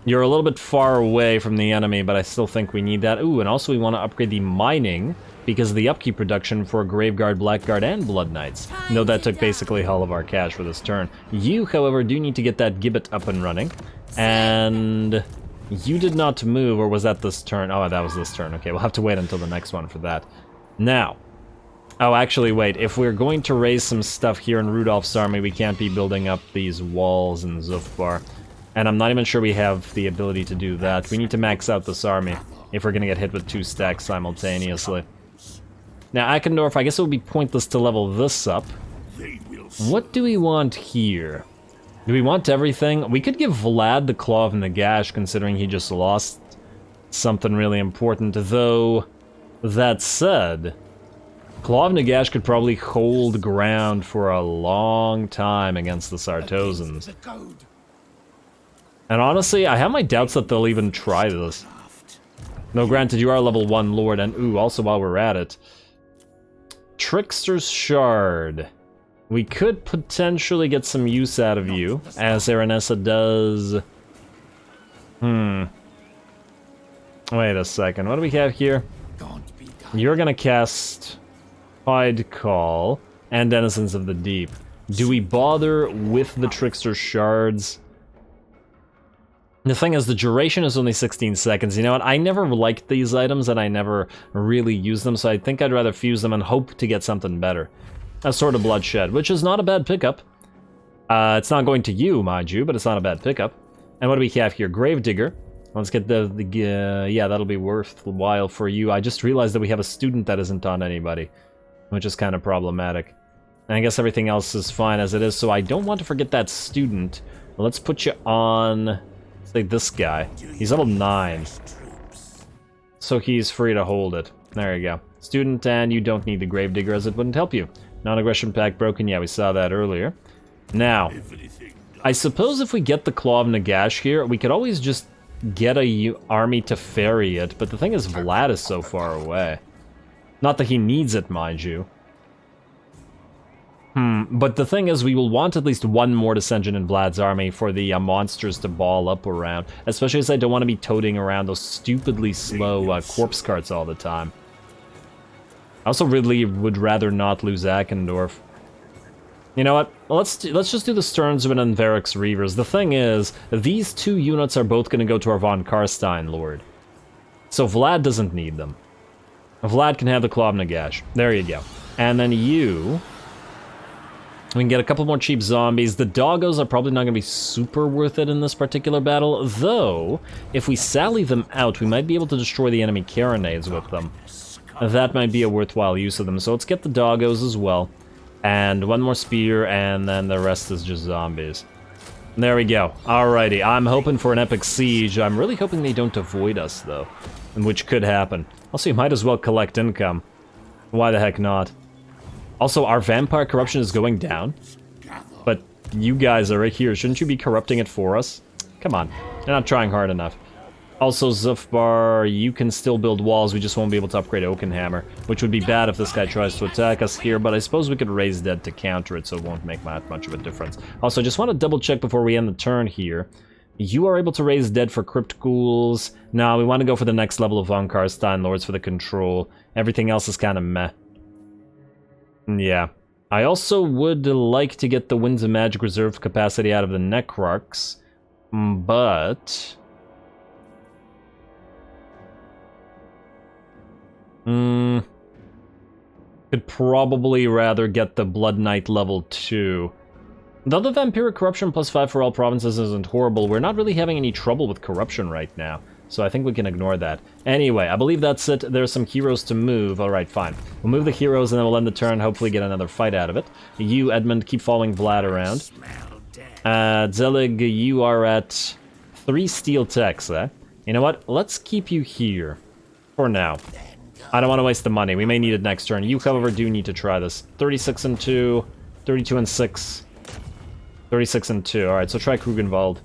You're a little bit far away from the enemy, but I still think we need that. Ooh, and also we want to upgrade the mining because of the upkeep production for Graveguard, Blackguard, and Blood Knights. No, that took basically all of our cash for this turn. You, however, do need to get that gibbet up and running. And you did not move, or was that this turn? Oh, that was this turn. Okay, we'll have to wait until the next one for that. Now, oh, actually, wait. If we're going to raise some stuff here in Rudolph's army, we can't be building up these walls in Zufbar. And I'm not even sure we have the ability to do that. We need to max out this army if we're going to get hit with 2 stacks simultaneously. Now, Eckendorf, I guess it would be pointless to level this up. What do we want here? Do we want everything? We could give Vlad the Claw of Nagash, considering he just lost something really important. Though, that said, Claw of Nagash could probably hold ground for a long time against the Sartosans. And honestly, I have my doubts that they'll even try this. No, granted, you are level 1 Lord, and ooh, also while we're at it, Trickster's Shard. We could potentially get some use out of you, as Aranessa does... Wait a second, what do we have here? You're gonna cast Pied Call and Denizens of the Deep. Do we bother with the Trickster's Shards? The thing is, the duration is only 16 seconds. You know what? I never liked these items and I never really used them, so I think I'd rather fuse them and hope to get something better. A Sword of Bloodshed, which is not a bad pickup. It's not going to you, mind you, but it's not a bad pickup. And what do we have here? Gravedigger. Let's get yeah, that'll be worthwhile for you. I just realized that we have a student that isn't on anybody, which is kind of problematic. And I guess everything else is fine as it is, so I don't want to forget that student. Let's put you on... say this guy. He's level 9. So he's free to hold it. There you go. Student, and you don't need the Gravedigger as it wouldn't help you. Non-aggression pact broken, yeah, we saw that earlier. Now, I suppose if we get the Claw of Nagash here, we could always just get a army to ferry it, but the thing is, Vlad is so far away. Not that he needs it, mind you. But the thing is, we will want at least one Mortis Engine in Vlad's army for the monsters to ball up around. Especially as I don't want to be toting around those stupidly slow corpse carts all the time. I also really would rather not lose Eckendorf. You know what? Let's just do the Sternsman and Varrick's Reavers. The thing is, these 2 units are both going to go to our von Carstein Lord. So Vlad doesn't need them. Vlad can have the Claw of Nagash. There you go. And then you... we can get a couple more cheap zombies. The doggos are probably not going to be super worth it in this particular battle, though, if we sally them out, we might be able to destroy the enemy carronades with them. That might be a worthwhile use of them, so let's get the doggos as well. And one more spear, and then the rest is just zombies. There we go. Alrighty, I'm hoping for an epic siege. I'm really hoping they don't avoid us, though, which could happen. Also, you might as well collect income. Why the heck not? Also, our vampire corruption is going down, but you guys are right here. Shouldn't you be corrupting it for us? Come on, you're not trying hard enough. Also, Zufbar, you can still build walls, we just won't be able to upgrade Oakenhammer, which would be bad if this guy tries to attack us here, but I suppose we could raise dead to counter it, so it won't make much of a difference. Also, I just want to double check before we end the turn here. You are able to raise dead for Crypt Ghouls. No, we want to go for the next level of Von Carstein Lords for the control. Everything else is kind of meh. Yeah. I also would like to get the Winds of Magic reserve capacity out of the Necrarchs, but... could probably rather get the Blood Knight level 2. Though the Vampiric Corruption +5 for all provinces isn't horrible, we're not really having any trouble with corruption right now. So I think we can ignore that. Anyway, I believe that's it. There's some heroes to move. Alright, fine. We'll move the heroes and then we'll end the turn, hopefully get another fight out of it. You, Edmund, keep following Vlad around. Zelig, you are at 3 steel techs, eh? You know what? Let's keep you here. For now. I don't want to waste the money. We may need it next turn. You, however, do need to try this. 36 and 2. 32 and 6. 36 and 2. Alright, so try Krugenwald.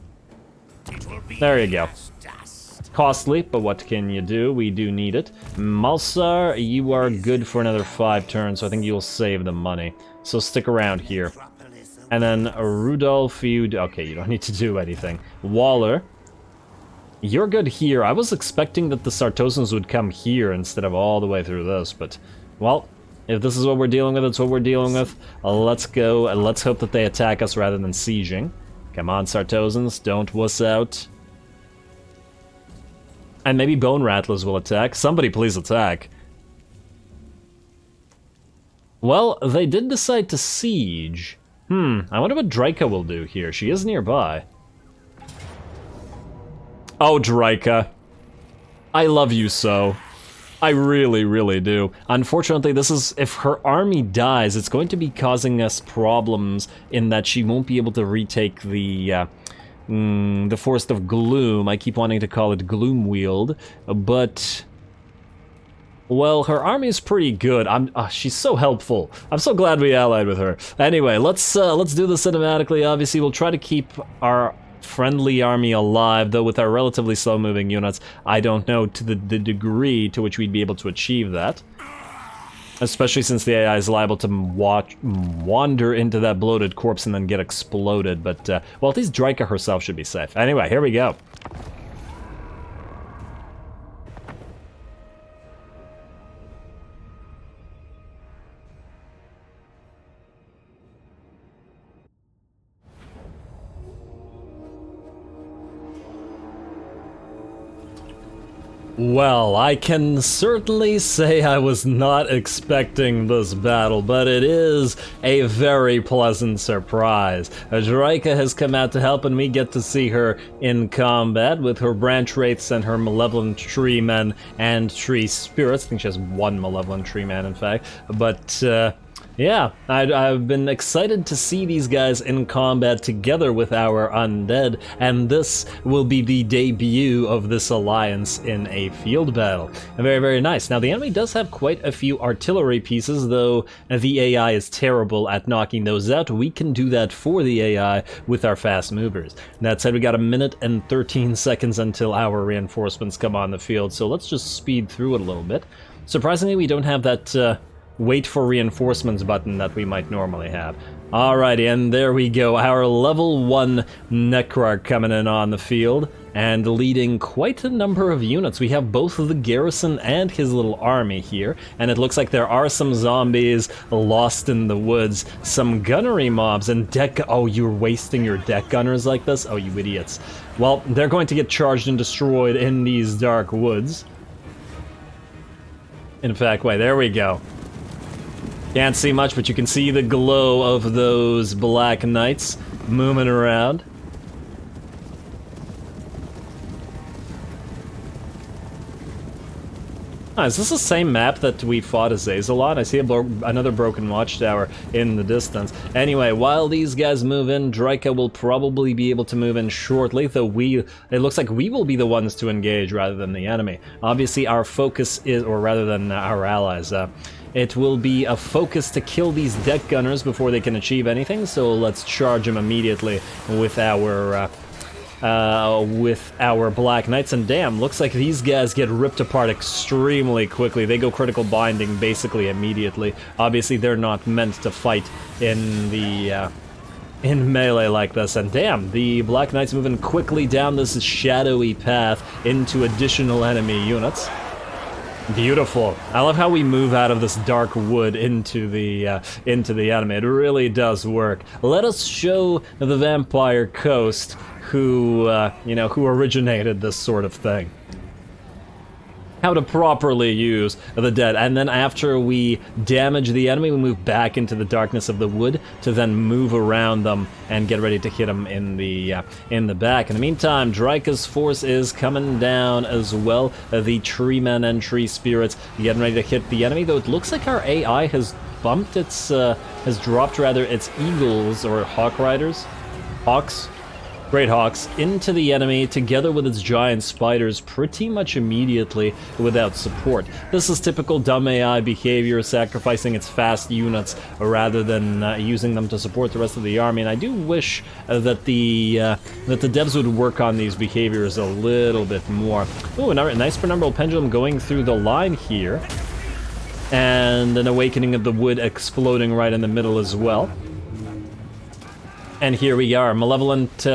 There you go. Costly, but what can you do? We do need it. Malsar, you are good for another 5 turns, so I think you'll save the money. So stick around here. And then Rudolph, okay, you don't need to do anything. Waller, You're good here. I was expecting that the Sartosans would come here instead of all the way through this, but, well, if this is what we're dealing with, it's what we're dealing with. Let's go, and let's hope that they attack us rather than sieging. Come on, Sartosans, don't wuss out. And maybe Bone Rattlers will attack. Somebody please attack. Well, they did decide to siege. I wonder what Drycha will do here. She is nearby. Oh, Drycha. I love you so. I really, really do. Unfortunately, this is, if her army dies, it's going to be causing us problems in that she won't be able to retake the Forest of Gloom. I keep wanting to call it Gloomweald, but... well, her army is pretty good. She's so helpful. I'm so glad we allied with her. Anyway, let's do this cinematically. Obviously, we'll try to keep our friendly army alive, though with our relatively slow-moving units, I don't know to the degree to which we'd be able to achieve that. Especially since the AI is liable to wander into that bloated corpse and then get exploded. But, well, at least Drycha herself should be safe. Anyway, here we go. Well, I can certainly say I was not expecting this battle, but it is a very pleasant surprise. Drycha has come out to help, and we get to see her in combat with her branch wraiths and her malevolent tree men and tree spirits. I think she has one malevolent tree man, in fact. But, yeah, I've been excited to see these guys in combat together with our undead, and this will be the debut of this alliance in a field battle. Very, very nice. Now, the enemy does have quite a few artillery pieces, though the AI is terrible at knocking those out. We can do that for the AI with our fast movers. That said, we got 1 minute and 13 seconds until our reinforcements come on the field, so let's just speed through it a little bit. Surprisingly, we don't have that, wait for reinforcements button that we might normally have. Alrighty, and there we go, our level 1 Necrarch coming in on the field, and leading quite a number of units. We have both the garrison and his little army here, and it looks like there are some zombies lost in the woods, some gunnery mobs, and oh, you're wasting your deck gunners like this? Oh, you idiots. Well, they're going to get charged and destroyed in these dark woods. In fact, wait, there we go. Can't see much, but you can see the glow of those black knights moving around. Ah, is this the same map that we fought Azazel on? I see another broken watchtower in the distance. Anyway, while these guys move in, Drycha will probably be able to move in shortly, though it looks like we will be the ones to engage rather than the enemy. Obviously, our focus is, or rather than our allies, it will be a focus to kill these deck gunners before they can achieve anything, so let's charge them immediately with our Black Knights. And damn, looks like these guys get ripped apart extremely quickly. They go critical binding basically immediately. Obviously, they're not meant to fight in the in melee like this, and damn, the Black Knights moving quickly down this shadowy path into additional enemy units. Beautiful. I love how we move out of this dark wood into the enemy. It really does work. Let us show the Vampire Coast who originated this sort of thing. How to properly use the dead, and then after we damage the enemy, we move back into the darkness of the wood to then move around them and get ready to hit them in the back. In the meantime, Drycha's force is coming down as well. The tree men and tree spirits getting ready to hit the enemy, though it looks like our AI has bumped its, has dropped rather its eagles or hawk riders, hawks. Great Hawks into the enemy together with its giant spiders pretty much immediately without support. This is typical dumb AI behavior, sacrificing its fast units rather than using them to support the rest of the army, and I do wish that the devs would work on these behaviors a little bit more. Ooh, a nice penumbral pendulum going through the line here, and an awakening of the wood exploding right in the middle as well. And here we are, malevolent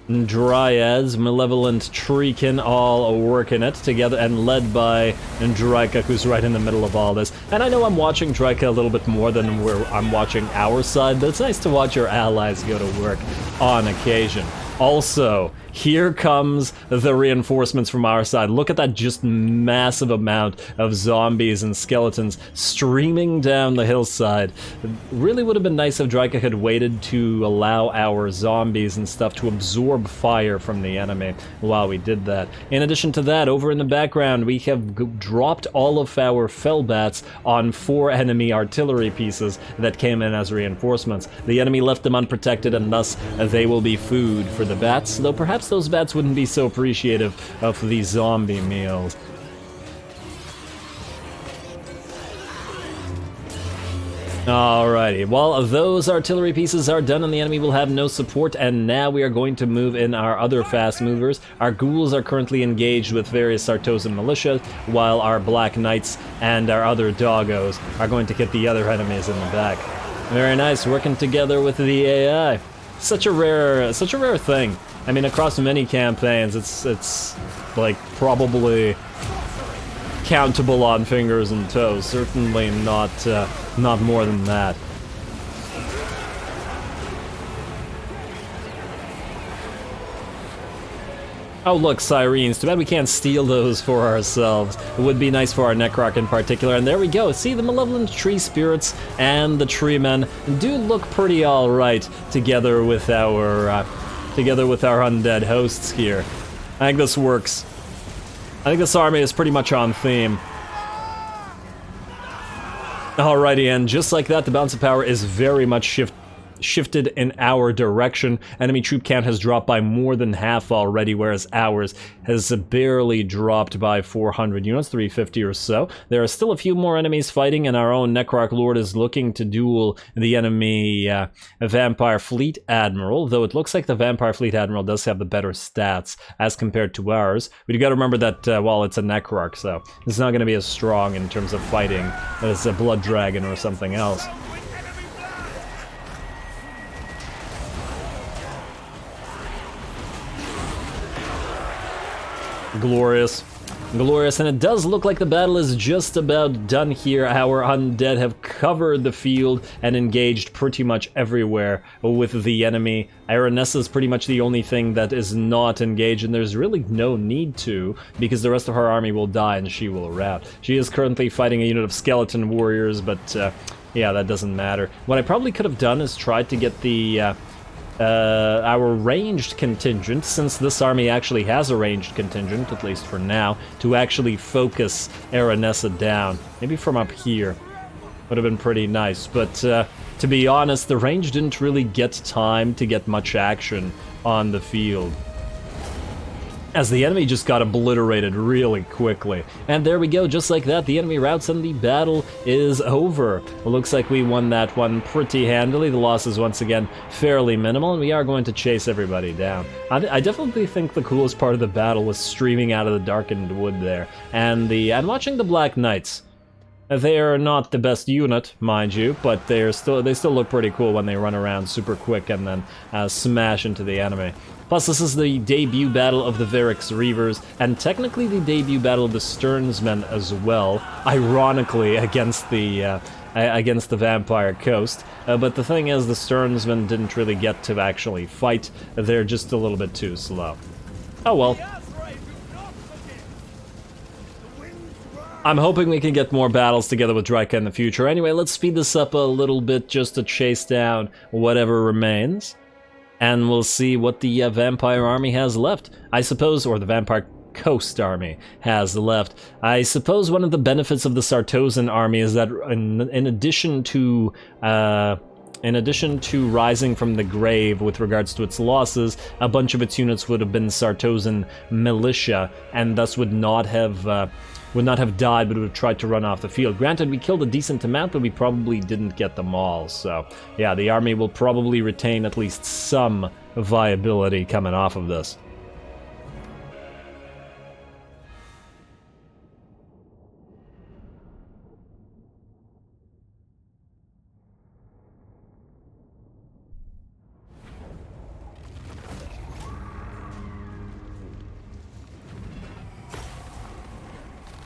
Dryads, Malevolent Treekin, all working it together and led by Drycha, who's right in the middle of all this. And I know I'm watching Drycha a little bit more than where I'm watching our side, but it's nice to watch your allies go to work on occasion. Also, here comes the reinforcements from our side. Look at that just massive amount of zombies and skeletons streaming down the hillside. It really would have been nice if Drycha had waited to allow our zombies and stuff to absorb fire from the enemy while we did that. In addition to that, over in the background, we have dropped all of our fellbats on 4 enemy artillery pieces that came in as reinforcements. The enemy left them unprotected, and thus they will be food for the bats, though perhaps those bats wouldn't be so appreciative of the zombie meals. Alrighty, well, those artillery pieces are done and the enemy will have no support, and now we are going to move in our other fast movers. Our ghouls are currently engaged with various Sartosan militia, while our Black Knights and our other doggos are going to hit the other enemies in the back. Very nice, working together with the AI. Such a rare thing. I mean, across many campaigns, it's like probably countable on fingers and toes. Certainly not more than that. Oh look, sirens. Too bad we can't steal those for ourselves. It would be nice for our Necroc in particular. And there we go. See, the malevolent tree spirits and the tree men do look pretty alright together with our undead hosts here. I think this works. I think this army is pretty much on theme. Alrighty, and just like that, the balance of power is very much shifted in our direction. Enemy troop count has dropped by more than half already, whereas ours has barely dropped by 400 units, 350 or so. There are still a few more enemies fighting, and our own Necroc Lord is looking to duel the enemy Vampire Fleet Admiral, though it looks like the Vampire Fleet Admiral does have the better stats as compared to ours. But you gotta remember that, well, it's a Necroc, so it's not gonna be as strong in terms of fighting as a Blood Dragon or something else. Glorious. Glorious, and it does look like the battle is just about done here. Our undead have covered the field and engaged pretty much everywhere with the enemy. Ironessa is pretty much the only thing that is not engaged, and there's really no need to, because the rest of her army will die and she will rout. She is currently fighting a unit of skeleton warriors, but yeah, that doesn't matter. What I probably could have done is tried to get the our ranged contingent, since this army actually has a ranged contingent, at least for now, to actually focus Ironessa down. Maybe from up here. Would have been pretty nice, but to be honest, the range didn't really get time to get much action on the field, as the enemy just got obliterated really quickly. And there we go, just like that, the enemy routs and the battle is over. It looks like we won that one pretty handily. The loss is once again fairly minimal, and we are going to chase everybody down. I definitely think the coolest part of the battle was streaming out of the darkened wood there, and watching the Black Knights. They are not the best unit, mind you, but they still look pretty cool when they run around super quick and then smash into the enemy. Plus, this is the debut battle of the Varix Reavers, and technically the debut battle of the Stearnsmen as well, ironically against the Vampire Coast. But the thing is, the Stearnsmen didn't really get to actually fight. They're just a little bit too slow. Oh well. I'm hoping we can get more battles together with Drycha in the future. Anyway, let's speed this up a little bit just to chase down whatever remains. And we'll see what the Vampire Army has left, I suppose, or the Vampire Coast Army has left. I suppose one of the benefits of the Sartosan Army is that in addition to rising from the grave with regards to its losses, a bunch of its units would have been Sartosan militia, and thus would not have died, but would have tried to run off the field. Granted, we killed a decent amount, but we probably didn't get them all, so yeah, the army will probably retain at least some viability coming off of this.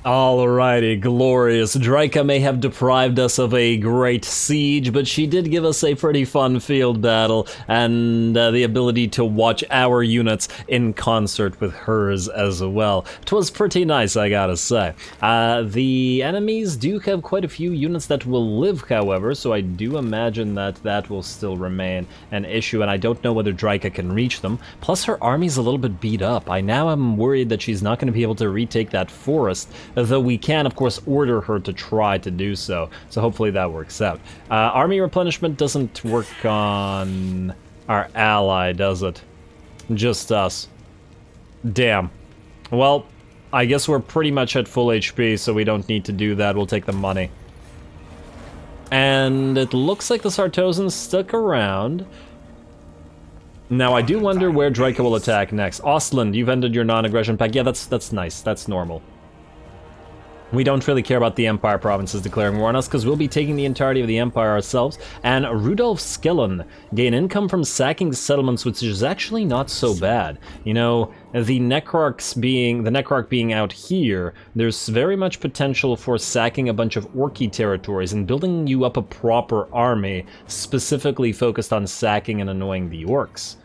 Alrighty, glorious. Drycha may have deprived us of a great siege, but she did give us a pretty fun field battle, and the ability to watch our units in concert with hers as well. 'Twas pretty nice, I gotta say. The enemies do have quite a few units that will live, however, so I do imagine that that will still remain an issue, and I don't know whether Drycha can reach them. Plus, her army's a little bit beat up. I now am worried that she's not going to be able to retake that forest, though we can, of course, order her to try to do so. So hopefully that works out. Army replenishment doesn't work on our ally, does it? Just us. Damn. Well, I guess we're pretty much at full HP, so we don't need to do that. We'll take the money. And it looks like the Sartosans stuck around. Now, I do wonder where Drycha will attack next. Ostland, you've ended your non-aggression pact. Yeah, that's nice. That's normal. We don't really care about the Empire provinces declaring war on us, because we'll be taking the entirety of the Empire ourselves. And Rudolf Skellen, gain income from sacking settlements, which is actually not so bad. You know, the Necrarch being out here, there's very much potential for sacking a bunch of Orky territories and building you up a proper army, specifically focused on sacking and annoying the Orcs.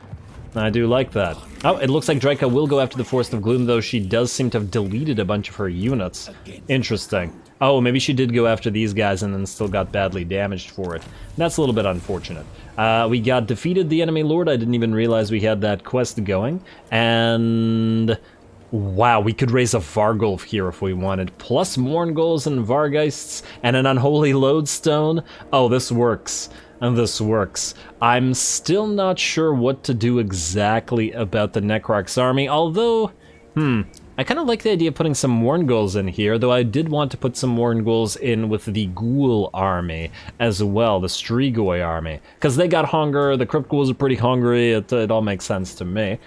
I do like that. Oh, it looks like Drycha will go after the Forest of Gloom, though she does seem to have deleted a bunch of her units. Interesting. Oh, maybe she did go after these guys and then still got badly damaged for it. That's a little bit unfortunate. We got defeated the enemy lord. I didn't even realize we had that quest going. And wow, we could raise a Vargulf here if we wanted. Plus Mourngulls and Vargeists and an Unholy Lodestone. Oh, this works. And this works. I'm still not sure what to do exactly about the Necrarch's army, although, I kind of like the idea of putting some Mourngulls in here, though I did want to put some Mourngulls in with the Ghoul army as well, the Strigoi army, because they got hunger, the Crypt Ghouls are pretty hungry, it all makes sense to me.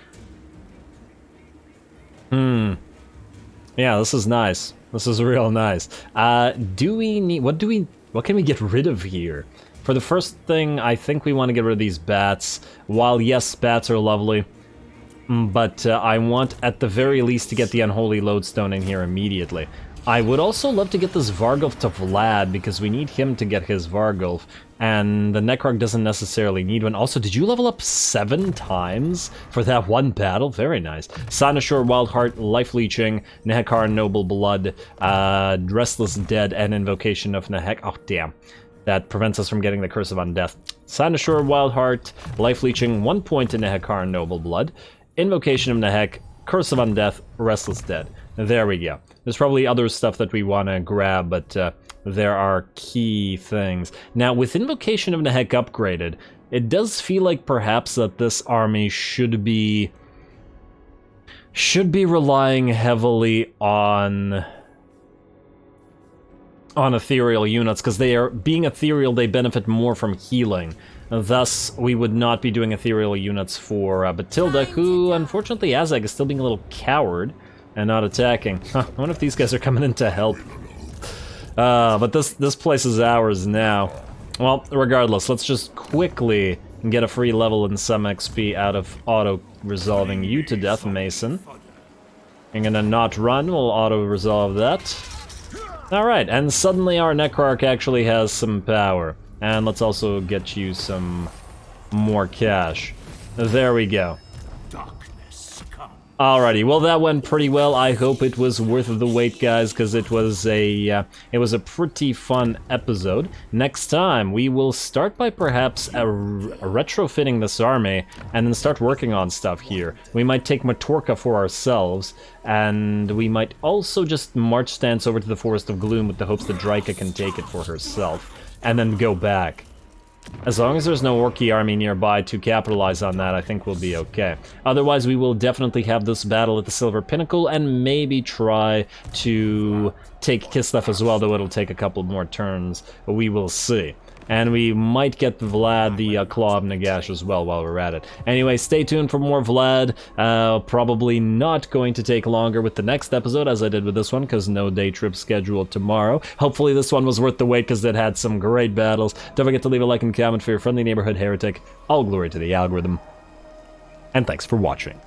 Yeah, this is nice. This is real nice. Do we need, what can we get rid of here? For the first thing, I think we want to get rid of these bats. While, yes, bats are lovely, but I want, at the very least, to get the Unholy Lodestone in here immediately. I would also love to get this Vargulf to Vlad, because we need him to get his Vargulf, and the Necrarch doesn't necessarily need one. Also, did you level up 7 times for that one battle? Very nice. Sanashor, Wild Heart, Life Leeching, Nehekar, Noble Blood, Restless Dead, and Invocation of Nehek. Oh, damn. That prevents us from getting the Curse of Undeath. Sanashor, Wild Heart, Life Leeching, 1 point to Nehekar, Noble Blood, Invocation of Nehek, Curse of Undeath, Restless Dead. There we go. There's probably other stuff that we want to grab, but there are key things. Now, with Invocation of Nehek upgraded, it does feel like perhaps that this army should be relying heavily on ethereal units, because they are, being ethereal, they benefit more from healing. Thus, we would not be doing ethereal units for Batilda, who, unfortunately, Azag is still being a little coward and not attacking. Huh, I wonder if these guys are coming in to help. But this place is ours now. Well, regardless, let's just quickly get a free level and some XP out of auto-resolving you to death, Mason. I'm gonna not run, we'll auto-resolve that. Alright, and suddenly our Necrarch actually has some power. And let's also get you some more cash. There we go. Alrighty, well that went pretty well. I hope it was worth the wait, guys, because it was a pretty fun episode. Next time, we will start by perhaps retrofitting this army, and then start working on stuff here. We might take Matorka for ourselves, and we might also just march stance over to the Forest of Gloom with the hopes that Drycha can take it for herself, and then go back. As long as there's no Orky army nearby to capitalize on that, I think we'll be okay. Otherwise, we will definitely have this battle at the Silver Pinnacle, and maybe try to take Kislev as well, though it'll take a couple more turns. We will see. And we might get Vlad the Claw of Nagash as well while we're at it. Anyway, stay tuned for more Vlad. Probably not going to take longer with the next episode as I did with this one, because no day trip scheduled tomorrow. Hopefully this one was worth the wait, because it had some great battles. Don't forget to leave a like and comment for your friendly neighborhood heretic. All glory to the algorithm. And thanks for watching.